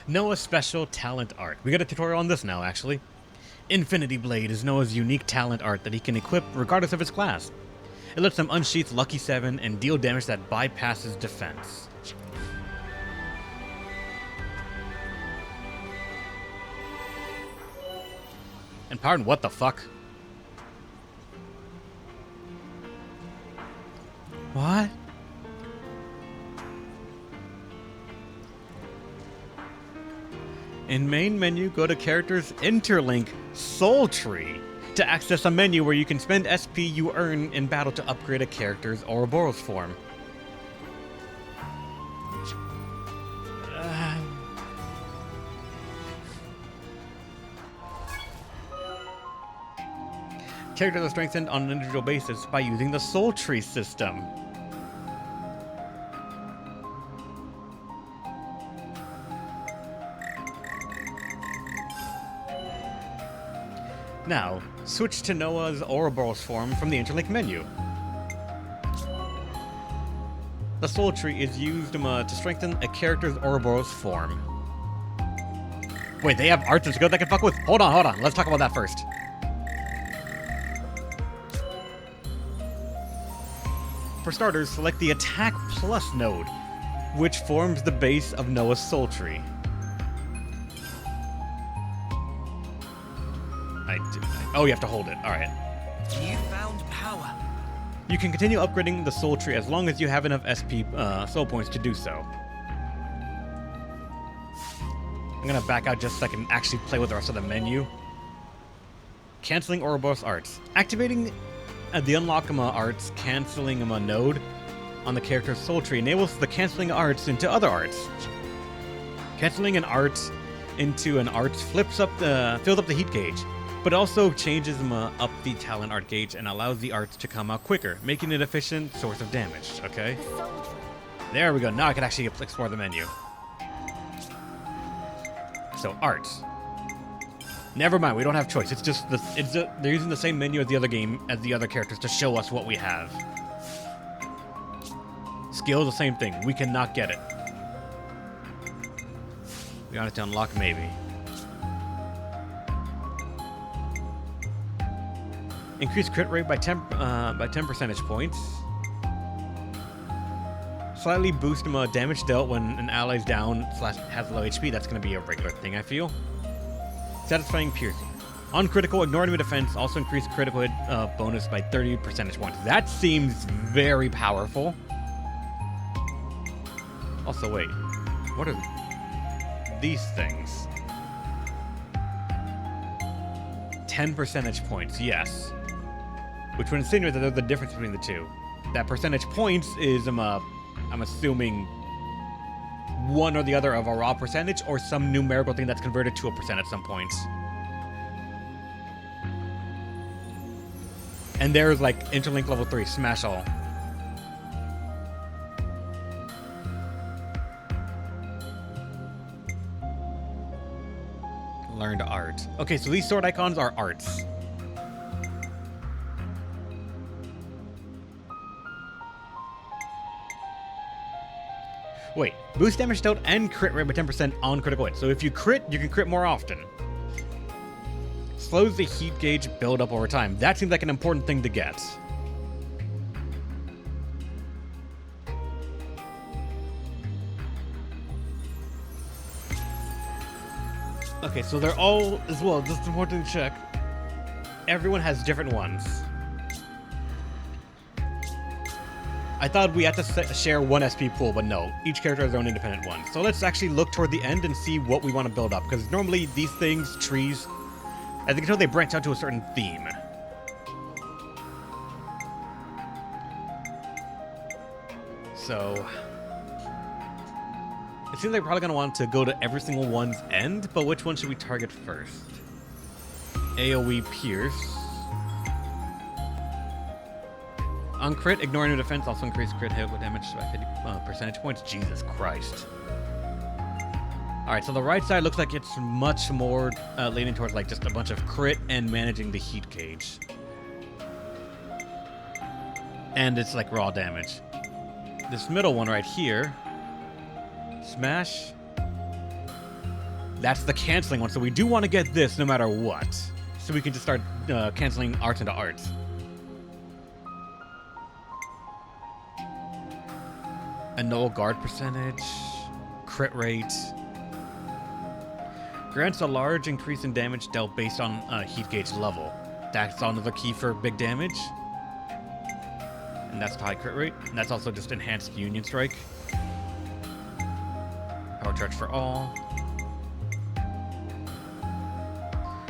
Noah's special talent art. We got a tutorial on this now, actually. Infinity Blade is Noah's unique talent art that he can equip regardless of his class. It lets him unsheath Lucky 7 and deal damage that bypasses defense. And pardon, what the fuck? What? In main menu, go to characters interlink Soul Tree to access a menu where you can spend SP you earn in battle to upgrade a character's Ouroboros form. Characters are strengthened on an individual basis by using the Soul Tree system. Now, switch to Noah's Ouroboros form from the interlink menu. The Soul Tree is used to strengthen a character's Ouroboros form. Wait, they have arts and skills that can fuck with? Hold on. Let's talk about that first. For starters, select the Attack Plus node, which forms the base of Noah's Soul Tree. Oh, you have to hold it. Alright. You found power. You can continue upgrading the Soul Tree as long as you have enough SP soul points to do so. I'm gonna back out just so I can actually play with the rest of the menu. Canceling Ouroboros arts. Activating the unlock arts canceling node on the character's Soul Tree enables the canceling arts into other arts. Canceling an art into an arts fills up the heat gauge, but also changes up the talent art gauge and allows the arts to come out quicker, making it an efficient source of damage. Okay, there we go. Now I can actually explore the menu. So arts. Never mind, we don't have choice. It's just they're using the same menu as the other characters to show us what we have. Skill, the same thing. We cannot get it. We want it to unlock, maybe. Increase crit rate by 10 percentage points. Slightly boost damage dealt when an ally's down / has low HP. That's going to be a regular thing, I feel. Satisfying piercing. On critical, ignore enemy defense. Also increase critical hit bonus by 30 percentage points. That seems very powerful. Also, wait. What are these things? 10 percentage points, yes. Which would insinuate that there's the difference between the two. That percentage points is, I'm assuming, one or the other of a raw percentage or some numerical thing that's converted to a percent at some points. And there's like interlink level 3, smash all. Learned art. Okay, so these sword icons are arts. Wait, boost damage dealt and crit rate by 10% on critical hit. So if you crit, you can crit more often. Slows the heat gauge build up over time. That seems like an important thing to get. Okay, so they're all, as well, just important to check. Everyone has different ones. I thought we had to share one SP pool, but no. Each character has their own independent one. So let's actually look toward the end and see what we want to build up. Because normally these things, trees, as you can tell, they branch out to a certain theme. So it seems like we're probably going to want to go to every single one's end, but which one should we target first? AoE Pierce. On crit, ignoring your defense also increase crit hit with damage by 50 percentage points. Jesus Christ. Alright, so the right side looks like it's much more leaning towards like just a bunch of crit and managing the heat gauge. And it's like raw damage. This middle one right here, smash, That's the canceling one, so we do want to get this no matter what. So we can just start canceling arts into arts. Annul guard percentage. Crit rate. Grants a large increase in damage dealt based on heat gauge level. That's another key for big damage. And that's high crit rate. And that's also just enhanced Union Strike. Power charge for all.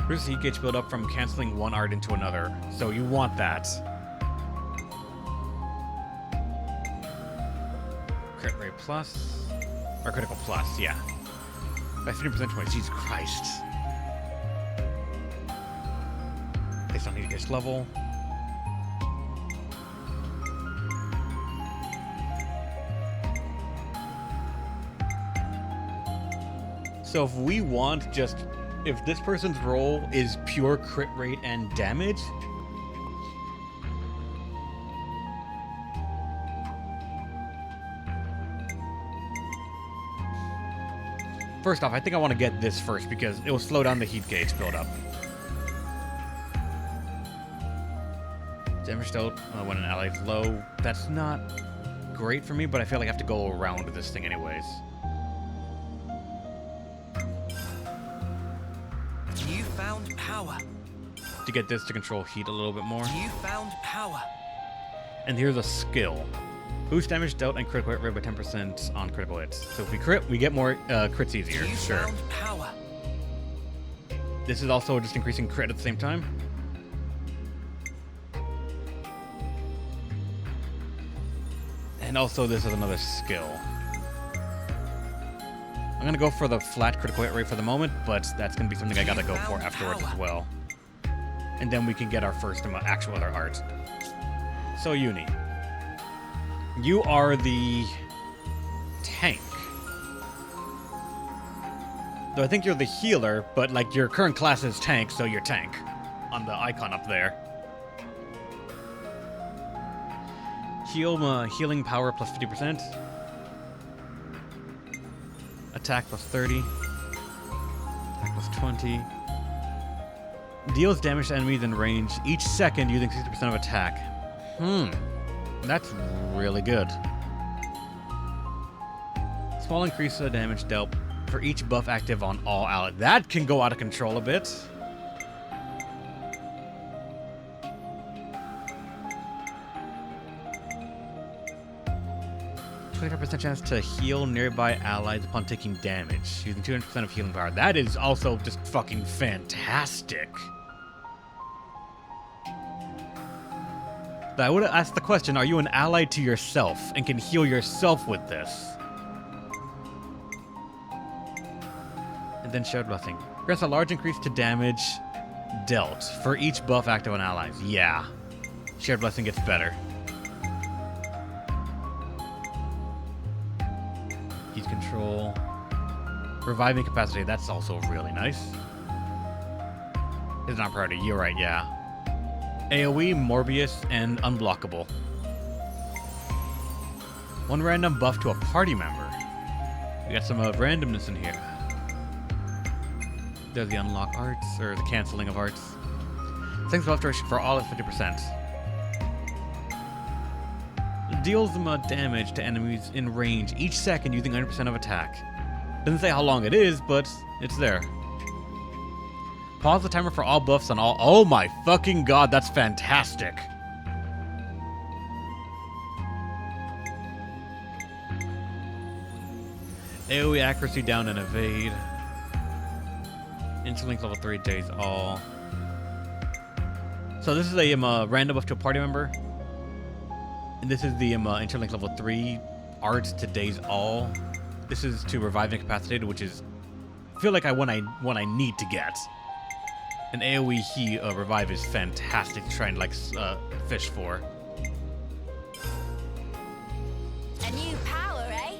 Reduces heat gauge build up from canceling one art into another. So you want that. Crit rate plus. Or critical plus, yeah. By 50% points, Jesus Christ. Based on heat gauge level. So if we want just, if this person's role is pure crit rate and damage, first off, I think I want to get this first because it will slow down the heat gauge buildup. Damage dealt when an ally is low. That's not great for me, but I feel like I have to go around this thing anyways. You found power. To get this to control heat a little bit more. You found power. And here's a skill. Boost damage dealt and critical hit rate by 10% on critical hits. So if we crit, we get more crits easier. You Sure. found power. This is also just increasing crit at the same time. And also this is another skill. I'm going to go for the flat critical hit rate for the moment, but that's going to be something I got to go for afterwards as well. And then we can get our first actual other art. So Uni. You are the tank. Though I think you're the healer, but like your current class is tank, so you're tank. On the icon up there. Healing power plus 50%. Attack plus 30. Attack plus 20. Deals damage to enemies in range each second using 60% of attack. That's really good. Small increase of damage dealt for each buff active on all allies. That can go out of control a bit. %chance to heal nearby allies upon taking damage, using 200% of healing power. That is also just fucking fantastic. But I would have asked the question, are you an ally to yourself and can heal yourself with this? And then Shared Blessing. Grants a large increase to damage dealt for each buff active on allies. Yeah. Shared Blessing gets better. Heat control. Reviving capacity, that's also really nice. It's not priority, you're right, yeah. AoE, Morbius, and Unblockable. One random buff to a party member. We got some randomness in here. There's the unlock arts, or the canceling of arts. Thanks buff duration for all at 50%. Deals them damage to enemies in range each second using 100% of attack. Doesn't say how long it is, but it's there. Pause the timer for all buffs on all. Oh my fucking god, that's fantastic. AoE accuracy down and evade. Interlink level 3 days all. So this is a random buff to a party member. And this is the interlink level 3 art to days all. This is to revive incapacitated, which is I feel like one I need to get. An AoE revive is fantastic to try and like fish for. A new power, eh?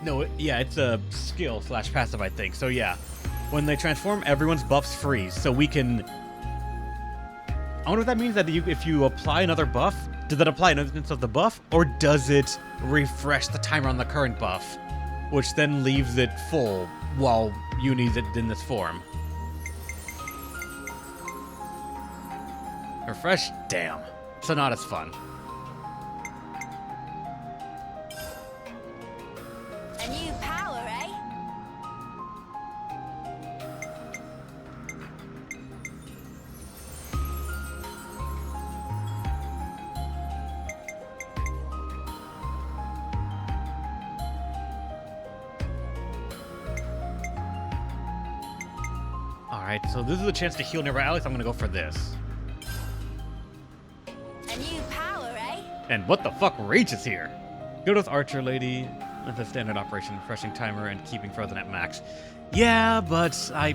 No, yeah, it's a skill / passive, I think. So yeah, when they transform, everyone's buffs freeze, so we can I wonder if that means that if you apply another buff, does that apply an instance of the buff, or does it refresh the timer on the current buff, which then leaves it full while you need it in this form? Refresh? Damn. So not as fun. A new power, eh? Alright, so this is a chance to heal nearby allies. I'm gonna go for this. A new power, eh? And what the fuck, Rage is here? Go to this Archer Lady. That's a standard operation, refreshing timer and keeping frozen at max. Yeah, but I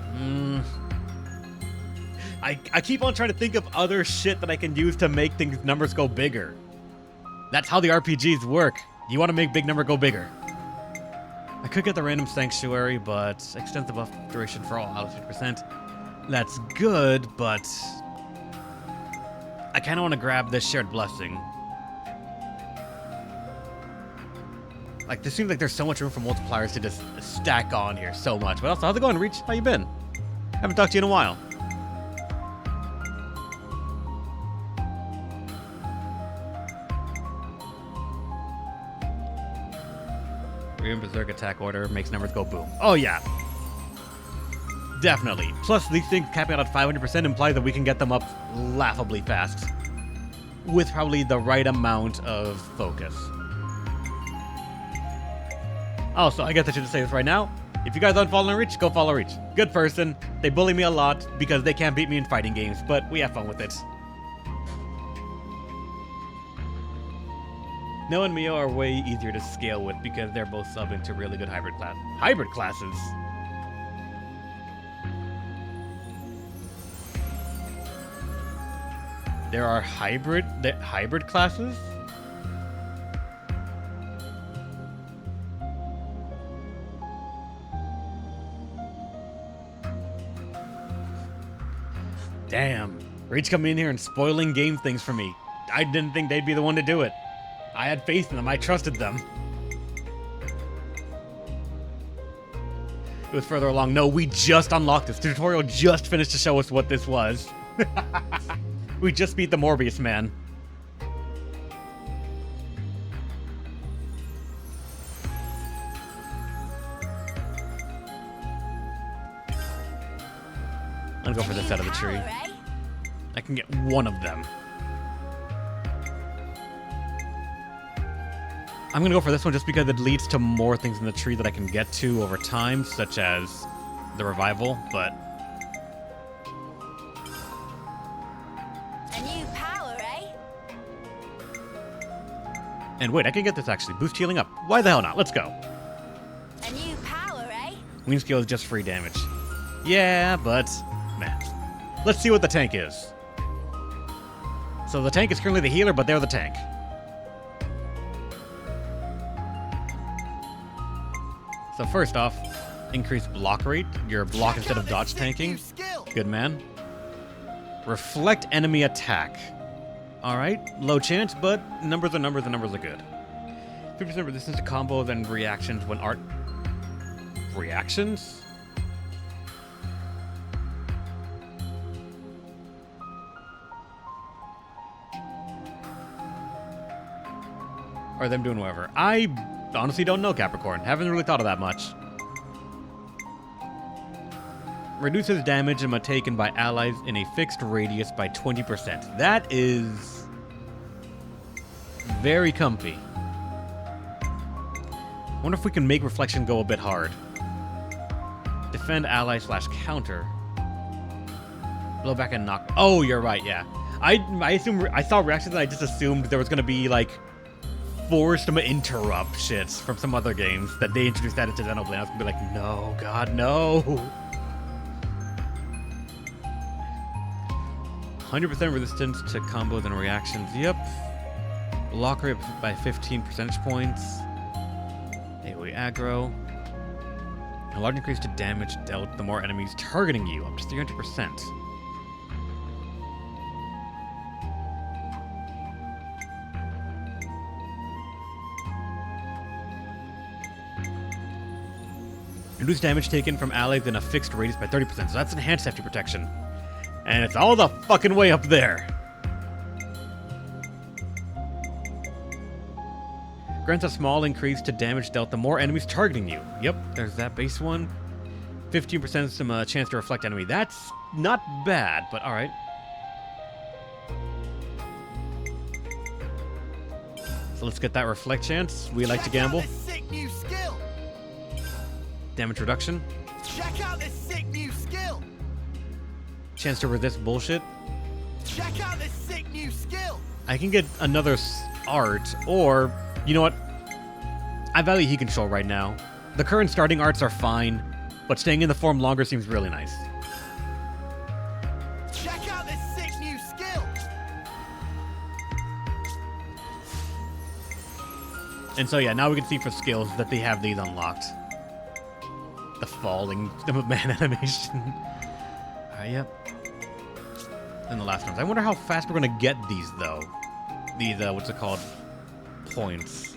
keep on trying to think of other shit that I can use to make things numbers go bigger. That's how the RPGs work. You want to make big number go bigger. I could get the random sanctuary, but extends the buff duration for all allies 50%. That's good, but I kind of want to grab this shared blessing. Like, this seems like there's so much room for multipliers to just stack on here so much. But also, how's it going, Reach? How you been? Haven't talked to you in a while. Ream Berserk attack order makes numbers go boom. Oh, yeah. Definitely. Plus, these things capping out at 500% implies that we can get them up laughably fast. With probably the right amount of focus. Also, I guess I should say this right now. If you guys aren't following Reach, go follow Reach. Good person. They bully me a lot because they can't beat me in fighting games, but we have fun with it. Noah and Mio are way easier to scale with because they're both sub into really good hybrid classes. There are hybrid classes? Damn. Reach coming in here and spoiling game things for me. I didn't think they'd be the one to do it. I had faith in them. I trusted them. It was further along. No, we just unlocked this. The tutorial just finished to show us what this was. We just beat the Morbius man. I'll go for this out of the tree. I can get one of them. I'm gonna go for this one just because it leads to more things in the tree that I can get to over time, such as the revival, but... A new power, eh? And wait, I can get this actually. Boost healing up. Why the hell not? Let's go. A new power, eh? Wing skill is just free damage. Yeah, but... man. Let's see what the tank is. So the tank is currently the healer, but they're the tank. So first off, increase block rate. Your block instead of dodge tanking. Good man. Reflect enemy attack. Alright, low chance, but numbers are numbers and numbers are good. 50% resistance to combos and reactions when art... reactions? Or them doing whatever. I honestly don't know, Capricorn. Haven't really thought of that much. Reduces damage and taken by allies in a fixed radius by 20%. That is very comfy. Wonder if we can make reflection go a bit hard. Defend ally / counter. Blow back and knock. Oh, you're right. Yeah, I saw reactions and I just assumed there was gonna be like forced interrupt shits from some other games that they introduced that into Xenoblade. I was gonna be like, no, God, no. 100% resistance to combos and reactions. Yep. Block rate by 15 percentage points. AoE aggro. A large increase to damage dealt the more enemies targeting you, up to 300%. Reduce damage taken from allies in a fixed radius by 30%. So that's enhanced hefty protection. And it's all the fucking way up there. Grants a small increase to damage dealt the more enemies targeting you. Yep, there's that base one. 15% some chance to reflect enemy. That's not bad, but alright. So let's get that reflect chance. We like to gamble. Check out this sick new skill. Damage reduction. Check out this sick new skill. Chance to resist bullshit. Check out this sick new skill. I can get another art, or, you know what? I value heat control right now. The current starting arts are fine, but staying in the form longer seems really nice. Check out this sick new skill. And so yeah, now we can see for skills that they have these unlocked. The falling man animation. Yep. And the last ones. I wonder how fast we're gonna get these though. These what's it called? Points.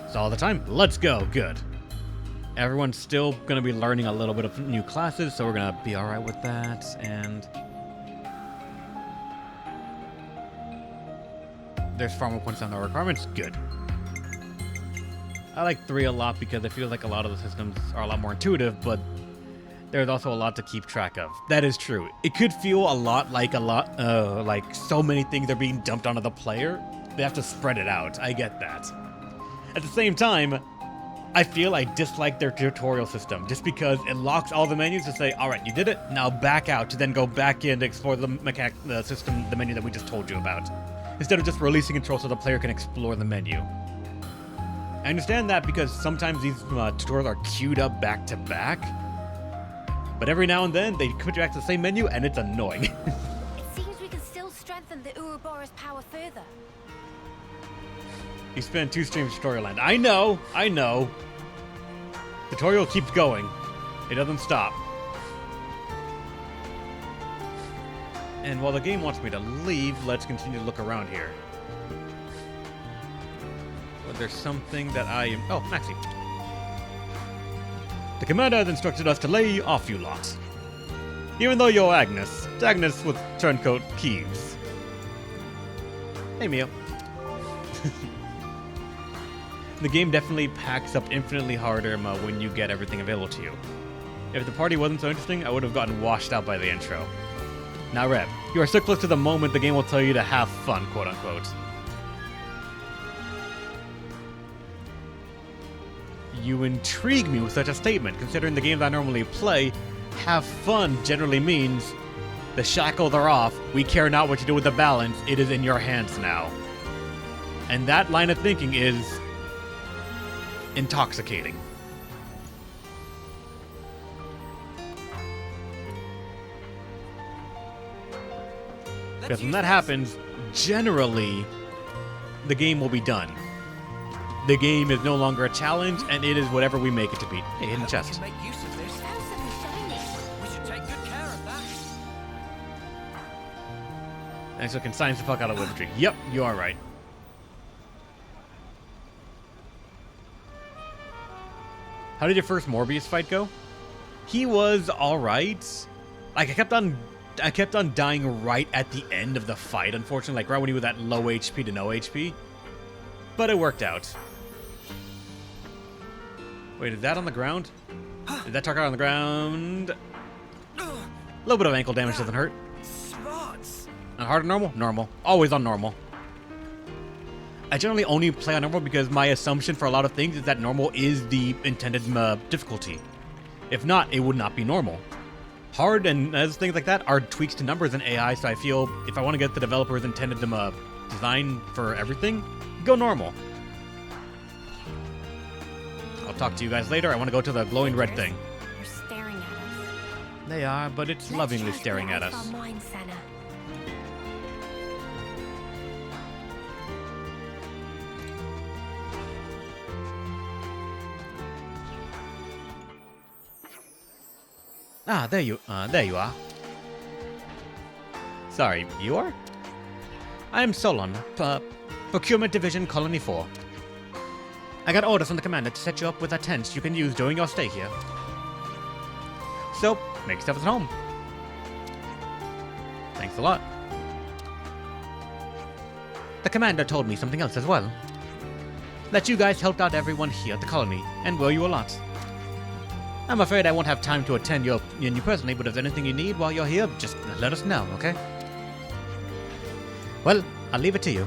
It's all the time. Let's go. Good. Everyone's still going to be learning a little bit of new classes, so we're going to be alright with that. And there's far more points on the requirements. Good. I like 3 a lot because I feel like a lot of the systems are a lot more intuitive, but there's also a lot to keep track of. That is true. It could feel like so many things are being dumped onto the player. They have to spread it out. I get that. At the same time, I feel I dislike their tutorial system just because it locks all the menus to say, alright, you did it, now back out, to then go back in to explore the menu that we just told you about. Instead of just releasing control so the player can explore the menu. I understand that because sometimes these tutorials are queued up back to back, but every now and then they put you back to the same menu and it's annoying. It seems we can still strengthen the Ouroboros power further. You spend 2 streams Storyland. I know. Tutorial keeps going. It doesn't stop. And while the game wants me to leave, let's continue to look around here. Well, there's something that I am... Oh, Maxie. The commander has instructed us to lay off you lot. Even though you're Agnes with turncoat keys. Hey, Mio. The game definitely packs up infinitely harder when you get everything available to you. If the party wasn't so interesting, I would have gotten washed out by the intro. Now, Rev, you are so close to the moment the game will tell you to have fun, quote-unquote. You intrigue me with such a statement, considering the games I normally play, have fun generally means the shackles are off, we care not what you do with the balance, it is in your hands now. And that line of thinking is intoxicating. Because when that happens, generally, the game will be done. The game is no longer a challenge, and it is whatever we make it to be. Hey, hidden chest. Make use of this. Found something shiny. We should take good care of that. And so can science the fuck out of Wizardry. Yep, you are right. How did your first Morbius fight go? He was alright. Like, I kept on dying right at the end of the fight, unfortunately, like right when he was at low HP to no HP. But it worked out. Wait, is that on the ground? Is that target on the ground? A little bit of ankle damage doesn't hurt. Smarts. On hard or normal? Normal. Always on normal. I generally only play on normal because my assumption for a lot of things is that normal is the intended difficulty. If not, it would not be normal. Hard and things like that are tweaks to numbers in AI, so I feel if I want to get the developers intended design for everything, go normal. I'll talk to you guys later. I want to go to the glowing red thing. They're staring at us. They are, but it's lovingly staring at us. Our mind center. Ah, there you are. Sorry, you are? I am Solon, Procurement Division Colony 4. I got orders from the commander to set you up with a tent you can use during your stay here. So, make yourself at home. Thanks a lot. The commander told me something else as well. That you guys helped out everyone here at the colony, and owe you a lot. I'm afraid I won't have time to attend you personally, but if there's anything you need while you're here, just let us know, okay? Well, I'll leave it to you.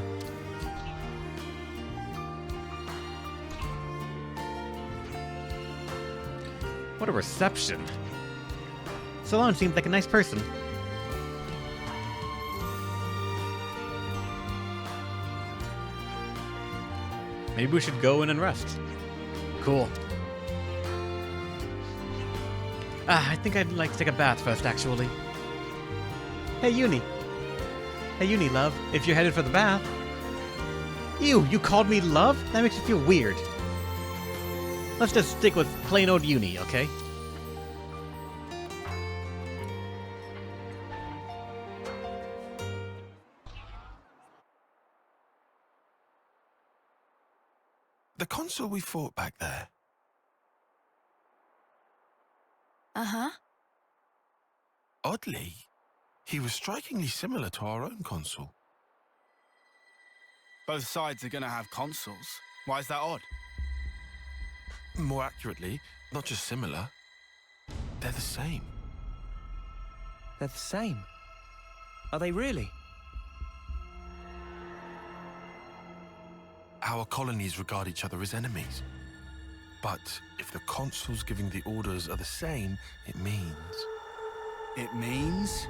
What a reception. Solon seems like a nice person. Maybe we should go in and rest. Cool. I think I'd like to take a bath first, actually. Hey, Uni. Hey, Uni, love, if you're headed for the bath. Ew, you called me love? That makes me feel weird. Let's just stick with plain old Uni, okay? The consul we fought back there. Uh-huh. Oddly, he was strikingly similar to our own consul. Both sides are gonna have consuls. Why is that odd? More accurately, not just similar, they're the same. They're the same. Are they really? Our colonies regard each other as enemies. But if the consuls giving the orders are the same, it means... It means?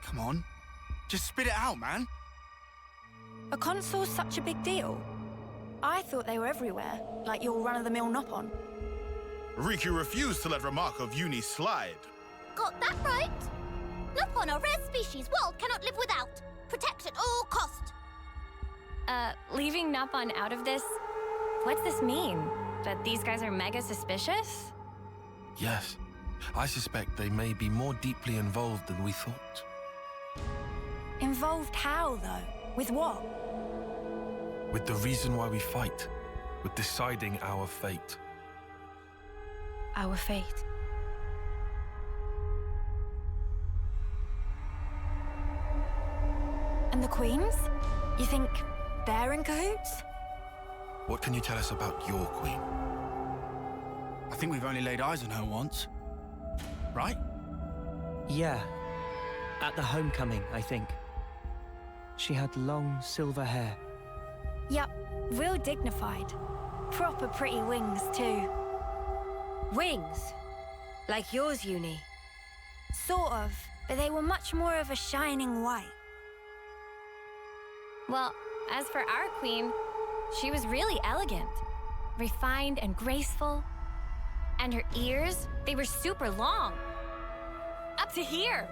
Come on. Just spit it out, man. A consul's such a big deal. I thought they were everywhere, like your run-of-the-mill Nopon. Riku refused to let remark of Uni slide. Got that right? Nopon, a rare species world cannot live without. Protect at all cost. Leaving Nopon out of this? What's this mean? That these guys are mega suspicious? Yes, I suspect they may be more deeply involved than we thought. Involved how, though? With what? With the reason why we fight. With deciding our fate. Our fate. And the queens? You think they're in cahoots? What can you tell us about your queen? I think we've only laid eyes on her once. Right? Yeah. At the homecoming, I think. She had long silver hair. Yup, real dignified. Proper pretty wings, too. Wings? Like yours, Uni? Sort of, but they were much more of a shining white. Well, as for our queen, she was really elegant. Refined and graceful. And her ears, they were super long. Up to here.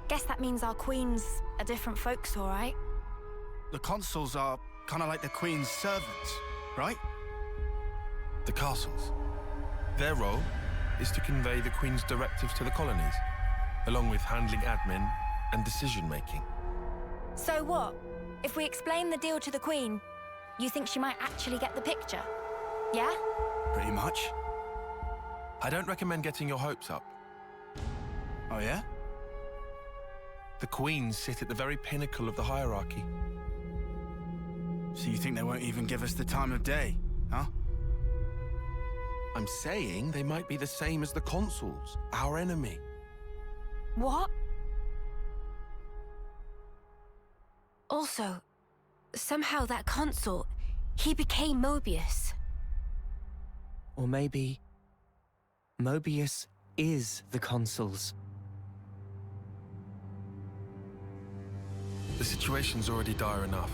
Guess that means our queens are different folks, all right? The consuls are kind of like the queen's servants, right? The castles. Their role is to convey the Queen's directives to the colonies, along with handling admin and decision-making. So what? If we explain the deal to the Queen, you think she might actually get the picture? Yeah? Pretty much. I don't recommend getting your hopes up. Oh, yeah? The Queens sit at the very pinnacle of the hierarchy. So you think they won't even give us the time of day, huh? I'm saying they might be the same as the consuls, our enemy. What? Also, somehow that consul, he became Mobius. Or maybe... Mobius is the consuls. The situation's already dire enough.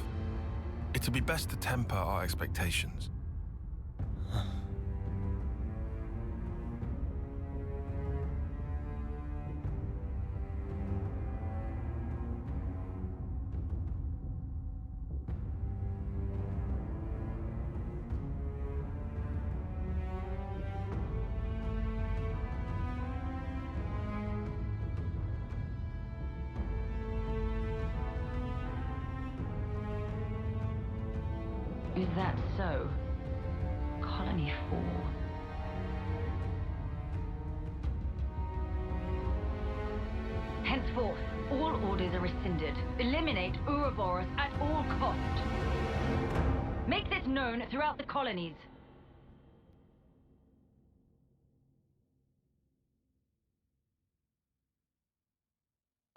It'd be best to temper our expectations. Is that so? Colony 4. Henceforth, all orders are rescinded. Eliminate Ouroboros at all cost. Make this known throughout the colonies.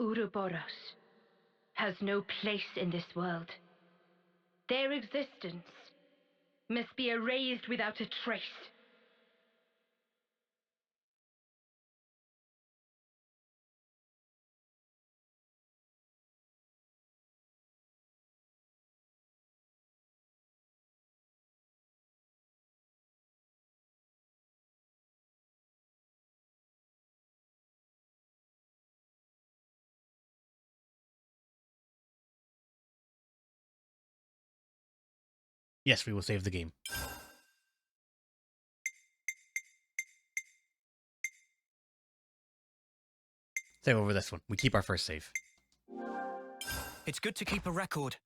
Ouroboros has no place in this world. Their existence must be erased without a trace. Yes, we will save the game. Save over this one. We keep our first save. It's good to keep a record.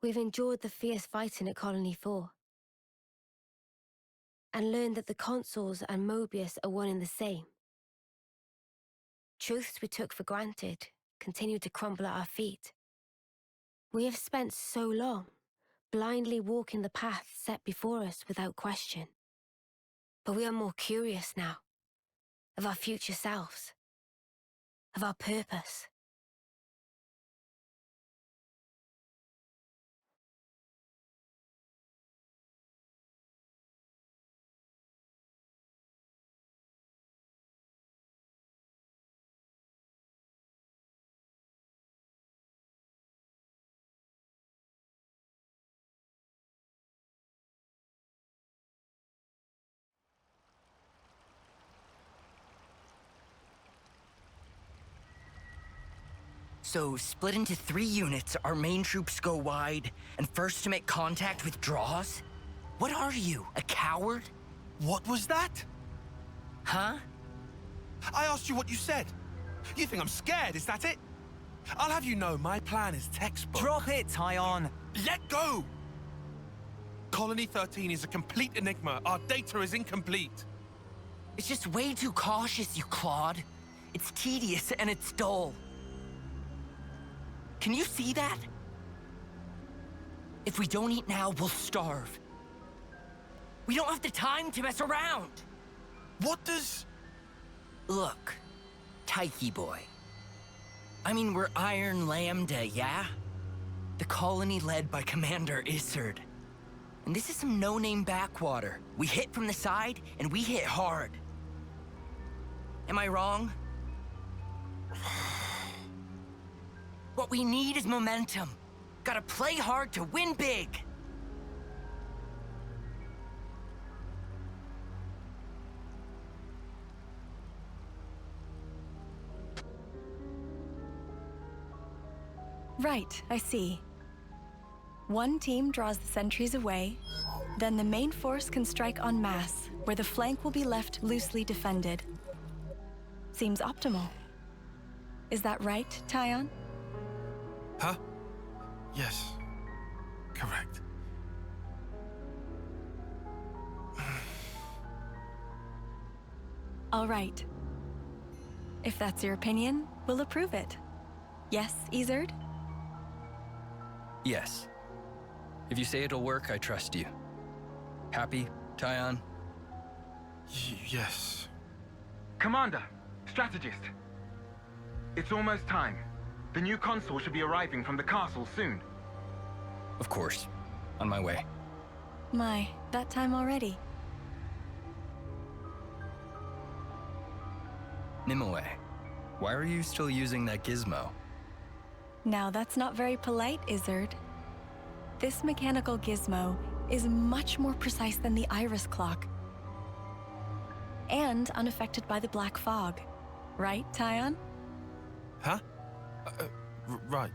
We've endured the fierce fighting at Colony 4 and learned that the consuls and Mobius are one and the same. Truths we took for granted continue to crumble at our feet. We have spent so long blindly walking the path set before us without question. But we are more curious now, of our future selves, of our purpose. So, split into 3 units, our main troops go wide, and first to make contact withdraws? What are you, a coward? What was that? Huh? I asked you what you said. You think I'm scared, is that it? I'll have you know my plan is textbook. Drop it, Tyon. Let go! Colony 13 is a complete enigma. Our data is incomplete. It's just way too cautious, you clod. It's tedious and it's dull. Can you see that? If we don't eat now, we'll starve. We don't have the time to mess around. What does... Look, Tyche boy. I mean, we're Iron Lambda, yeah? The colony led by Commander Isard. And this is some no-name backwater. We hit from the side, and we hit hard. Am I wrong? What we need is momentum. Gotta play hard to win big. Right, I see. One team draws the sentries away, then the main force can strike en masse, where the flank will be left loosely defended. Seems optimal. Is that right, Tyon? Huh? Yes. Correct. All right. If that's your opinion, we'll approve it. Yes, Isard? Yes. If you say it'll work, I trust you. Happy, Tyon? Yes. Commander, strategist. It's almost time. The new consul should be arriving from the castle soon. Of course. On my way. My, that time already. Nimue, why are you still using that gizmo? Now that's not very polite, Isard. This mechanical gizmo is much more precise than the iris clock. And unaffected by the black fog. Right, Tyon? Huh? Right.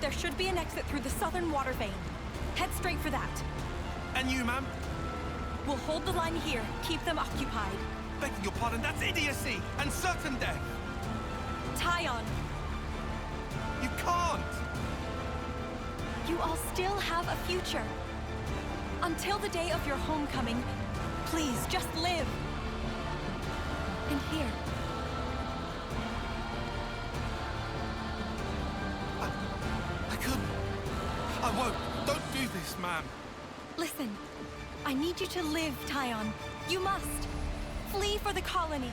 There should be an exit through the southern water vein. Head straight for that. And you, ma'am? We'll hold the line here, keep them occupied. Begging your pardon, that's idiocy and certain death. Tyon, You can't. you all still have a future. Until the day of your homecoming, please just live. And here. I couldn't. I won't. Don't do this, ma'am. Listen, I need you to live, Tyon. You must. Flee for the colony.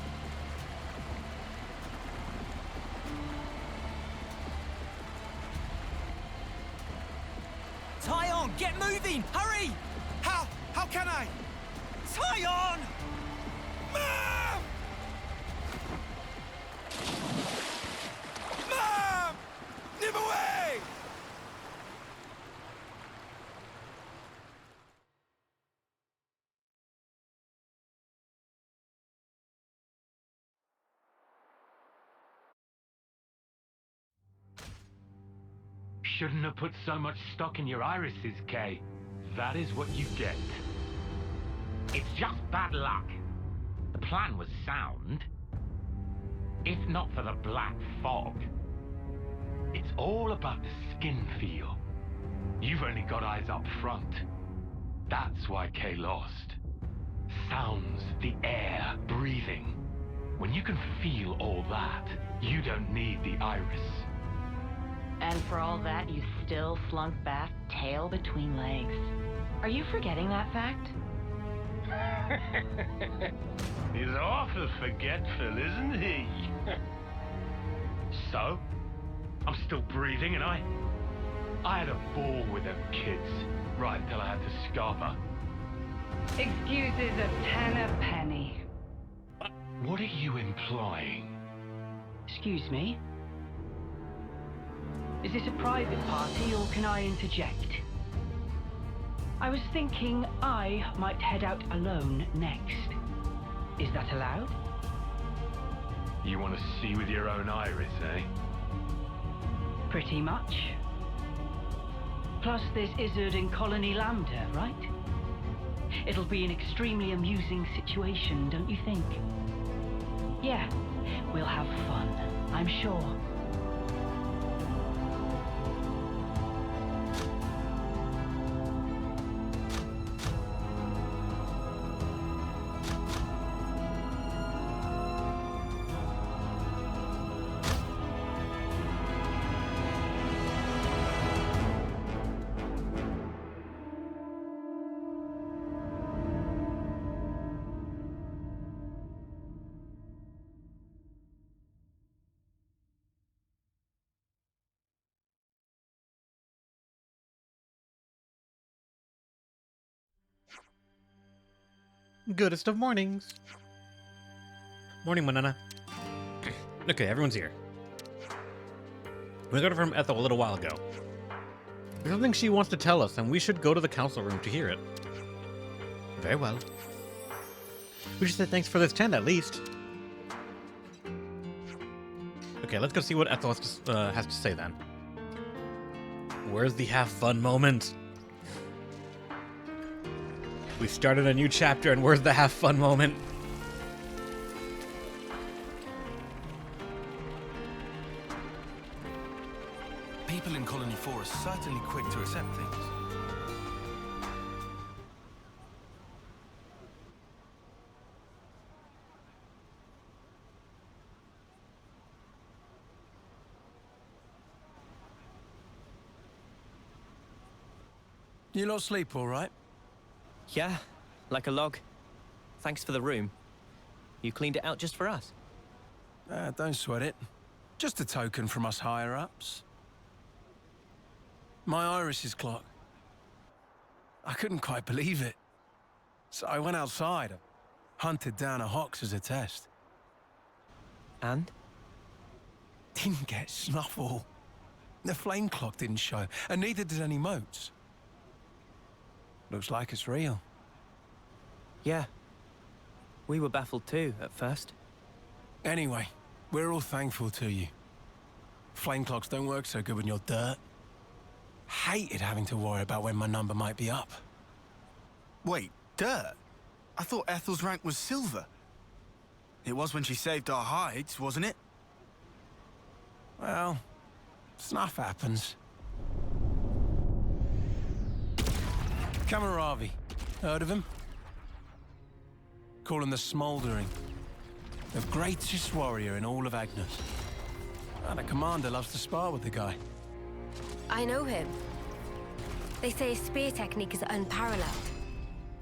Tyon, get moving! Hurry! How? How can I? Tyon! Ma'am! Ma'am! Nip away! Shouldn't have put so much stock in your irises, Kay. That is what you get. It's just bad luck. The plan was sound. If not for the black fog. It's all about the skin feel. You've only got eyes up front. That's why Kay lost. Sounds, the air, breathing. When you can feel all that, you don't need the iris. And for all that, you still slunk back, tail between legs. Are you forgetting that fact? He's awful forgetful, isn't he? So, I'm still breathing, and I had a ball with them kids, right until I had to scarf her. Excuses a tenner penny. What are you implying? Excuse me? Is this a private party, or can I interject? I was thinking I might head out alone next. Is that allowed? You want to see with your own iris, eh? Pretty much. Plus, there's Izzard and Colony Lambda, right? It'll be an extremely amusing situation, don't you think? Yeah, we'll have fun, I'm sure. Goodest of mornings. Morning, Manana. Okay, everyone's here. We got it from Ethel a little while ago. There's something she wants to tell us, and we should go to the council room to hear it. Very well. We should say thanks for this tent, at least. Okay, let's go see what Ethel has to say then. Where's the have fun moment? We started a new chapter, and where's the have fun moment? People in Colony 4 are certainly quick to accept things. You lot sleep all right? Yeah, like a log. Thanks for the room. You cleaned it out just for us. Don't sweat it. Just a token from us higher-ups. My iris's clock. I couldn't quite believe it. So I went outside, hunted down a Hox as a test. And? Didn't get snuffle. The flame clock didn't show, and neither did any motes. Looks like it's real. Yeah. We were baffled too, at first. Anyway, we're all thankful to you. Flame clocks don't work so good when you're dirt. hated having to worry about when my number might be up. Wait, dirt? I thought Ethel's rank was silver. It was when she saved our hides, wasn't it? Well, stuff happens. Kamaravi. Heard of him? Call him the Smouldering. The greatest warrior in all of Agnes. And the commander loves to spar with the guy. I know him. They say his spear technique is unparalleled.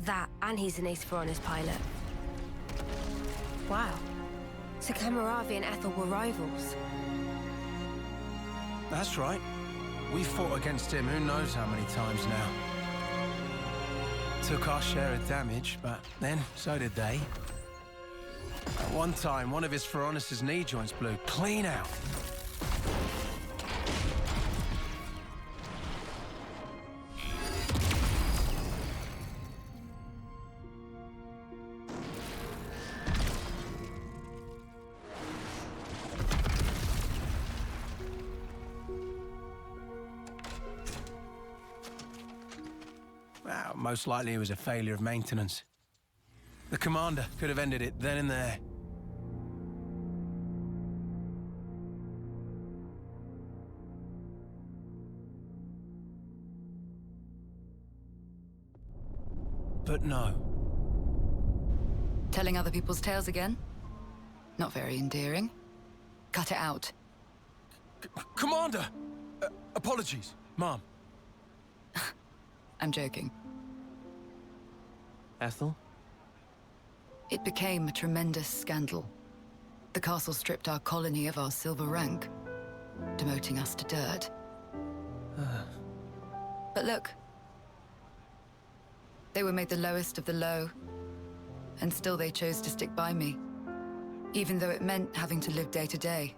That, and he's an ace for honest pilot. Wow. So Kamaravi and Ethel were rivals. That's right. We fought against him who knows how many times now. Took our share of damage, but then so did they. At one time, one of his Feronis' knee joints blew clean out. Well, most likely it was a failure of maintenance. The commander could have ended it then and there. But no. Telling other people's tales again? Not very endearing. Cut it out. Commander! Apologies, Mom. I'm joking. Ethel? It became a tremendous scandal. The castle stripped our colony of our silver rank, demoting us to dirt. But look. They were made the lowest of the low, and still they chose to stick by me, even though it meant having to live day to day.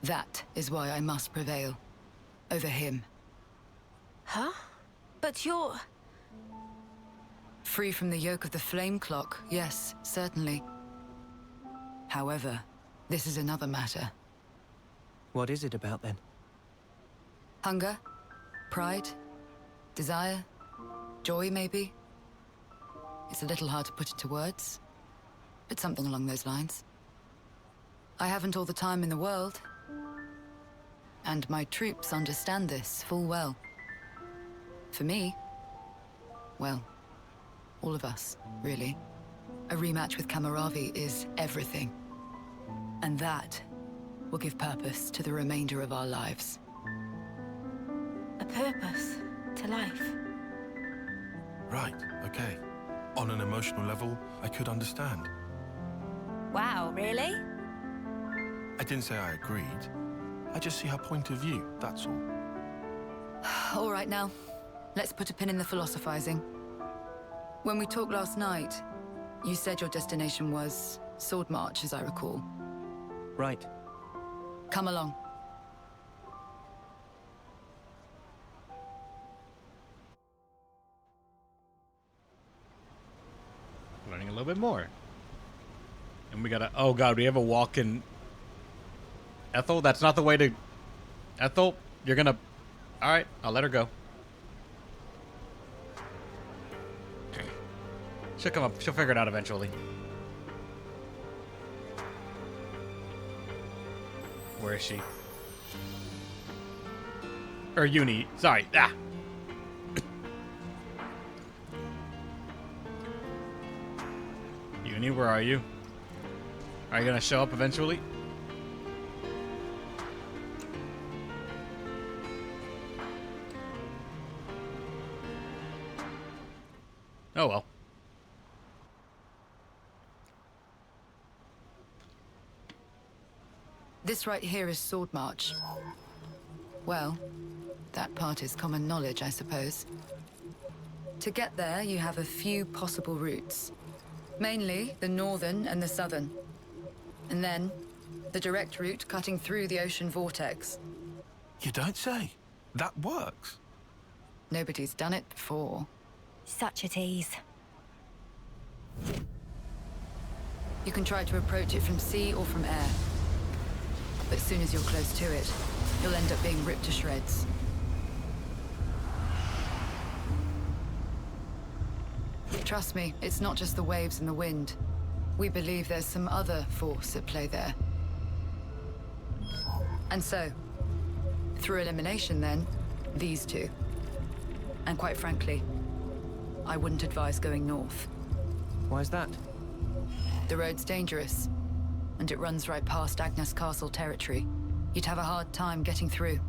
That is why I must prevail over him. Huh? But you're... Free from the yoke of the flame clock, yes, certainly. However, this is another matter. What is it about then? Hunger? Pride? Desire? Joy, maybe? It's a little hard to put into words, but something along those lines. I haven't all the time in the world, and my troops understand this full well. For me, well, all of us, really. A rematch with Kamaravi is everything. And that will give purpose to the remainder of our lives. A purpose to life. Right, okay. On an emotional level, I could understand. Wow, really? I didn't say I agreed. I just see her point of view, that's all. All right now, let's put a pin in the philosophizing. When we talked last night, you said your destination was Sword March, as I recall. Right. Come along. Learning a little bit more. And we gotta... Oh god, we have a walk-in... Ethel, that's not the way to... Ethel, you're gonna... Alright, I'll let her go. She'll come up. She'll figure it out eventually. Where is she? Or Uni. Sorry. Ah. Uni, where are you? Are you gonna show up eventually? Oh well. This right here is Sword March. Well, that part is common knowledge, I suppose. To get there, you have a few possible routes. Mainly the northern and the southern. And then, the direct route cutting through the ocean vortex. You don't say. That works. Nobody's done it before. Such a tease. You can try to approach it from sea or from air. But as soon as you're close to it, you'll end up being ripped to shreds. Trust me, it's not just the waves and the wind. We believe there's some other force at play there. And so, through elimination then, these two. And quite frankly, I wouldn't advise going north. Why's that? The road's dangerous, and it runs right past Agnes Castle territory. You'd have a hard time getting through.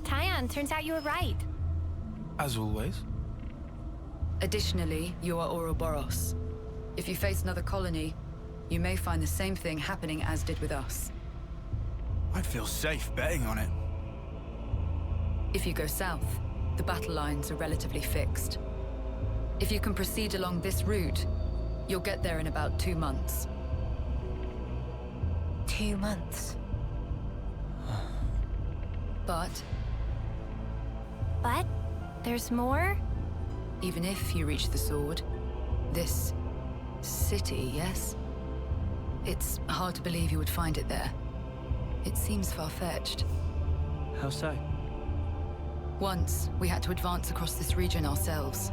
Tyan, turns out you were right. As always. Additionally, you are Ouroboros. If you face another colony, you may find the same thing happening as did with us. I'd feel safe betting on it. If you go south, the battle lines are relatively fixed. If you can proceed along this route, you'll get there in about 2 months. 2 months. But there's more? even if you reach the sword, this city, yes? It's hard to believe you would find it there. It seems far-fetched. How so? Once, we had to advance across this region ourselves.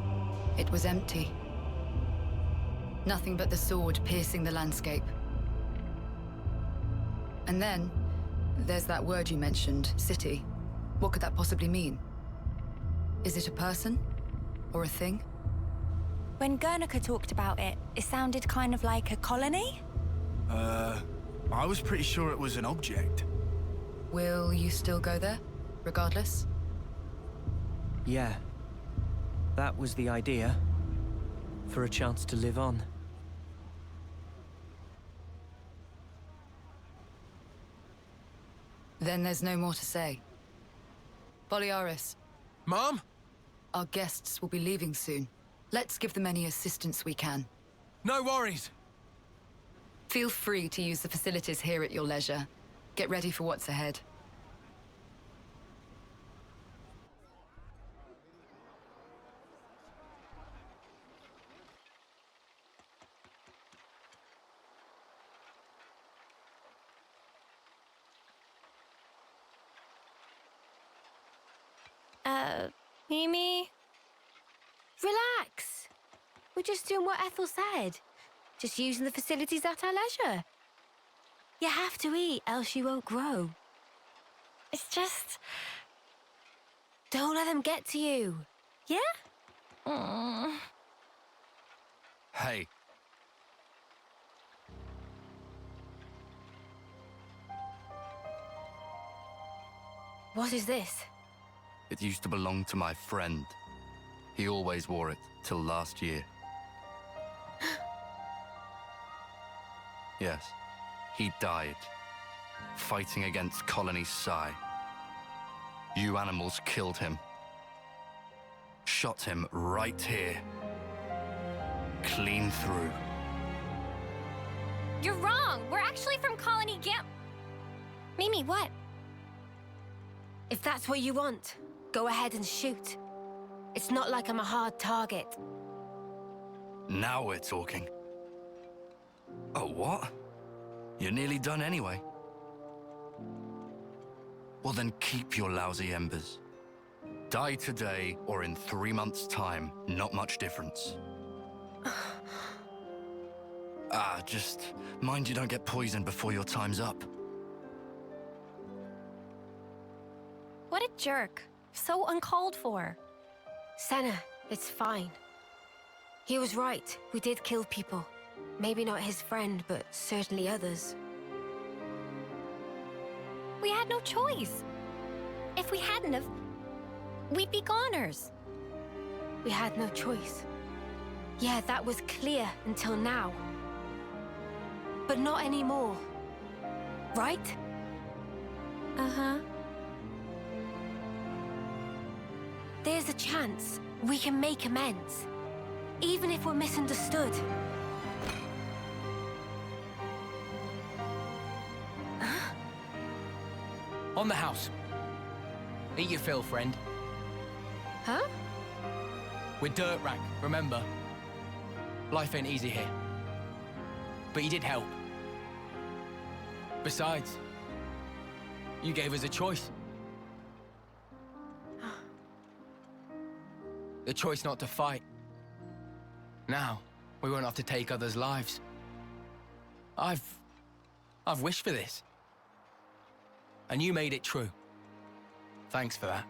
It was empty. Nothing but the sword piercing the landscape. And then, there's that word you mentioned, city. What could that possibly mean? Is it a person? Or a thing? When Guernica talked about it, it sounded kind of like a colony? I was pretty sure it was an object. Will you still go there, regardless? Yeah. That was the idea. For a chance to live on. Then there's no more to say. Boliaris. Mom? Our guests will be leaving soon. Let's give them any assistance we can. No worries. Feel free to use the facilities here at your leisure. Get ready for what's ahead. Mimi? Relax. We're just doing what Ethel said. Just using the facilities at our leisure. You have to eat, else you won't grow. It's just... Don't let them get to you. Yeah? Hey. What is this? It used to belong to my friend. He always wore it till last year. Yes, he died, fighting against Colony Psi. You animals killed him. Shot him right here. Clean through. You're wrong! We're actually from Colony Gam... Mimi, what? If that's what you want, go ahead and shoot. It's not like I'm a hard target. Now we're talking. Oh, what? You're nearly done anyway. Well then keep your lousy embers. Die today or in 3 months' time, not much difference. Just mind you don't get poisoned before your time's up. What a jerk. So uncalled for. Senna, it's fine. He was right. We did kill people. Maybe not his friend, but certainly others. We had no choice. If we hadn't have, we'd be goners. We had no choice. Yeah, that was clear until now. But not anymore. Right? Uh-huh. There's a chance we can make amends. Even if we're misunderstood. On the house. Eat your fill, friend. Huh? We're dirt rag, remember? Life ain't easy here. But you did help. Besides, You gave us a choice. The choice not to fight. Now, we won't have to take others' lives. I've wished for this. And you made it true. Thanks for that.